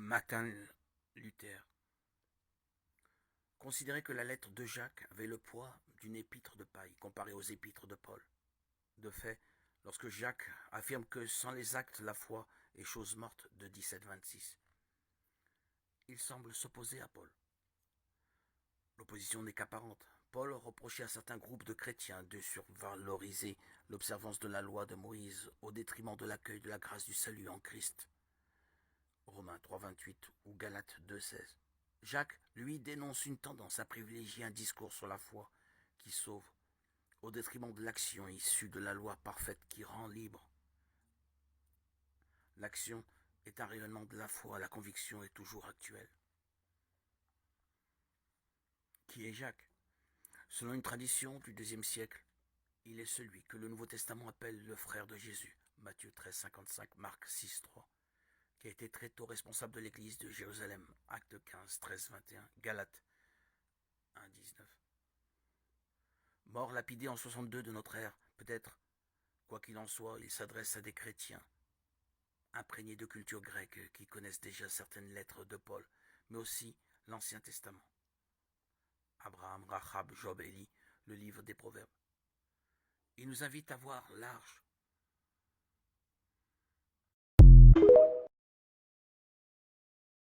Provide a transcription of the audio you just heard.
Martin Luther considérait que la lettre de Jacques avait le poids d'une épître de paille comparée aux épîtres de Paul. De fait, lorsque Jacques affirme que sans les actes la foi est chose morte de 1726, il semble s'opposer à Paul. L'opposition n'est qu'apparente. Paul reprochait à certains groupes de chrétiens de survaloriser l'observance de la loi de Moïse au détriment de l'accueil de la grâce du salut en Christ. Romains 3,28 ou Galates 2,16. Jacques, lui, dénonce une tendance à privilégier un discours sur la foi qui sauve, au détriment de l'action issue de la loi parfaite qui rend libre. L'action est un rayonnement de la foi, la conviction est toujours actuelle. Qui est Jacques? Selon une tradition du IIe siècle, il est celui que le Nouveau Testament appelle le frère de Jésus, Matthieu 13,55, Marc 6,3, qui a été très tôt responsable de l'église de Jérusalem, Actes 15, 13, 21, Galates 1, 19. Mort lapidé en 62 de notre ère, peut-être, quoi qu'il en soit, il s'adresse à des chrétiens imprégnés de culture grecque qui connaissent déjà certaines lettres de Paul, mais aussi l'Ancien Testament. Abraham, Rahab, Job, Élie, le livre des Proverbes. Il nous invite à voir large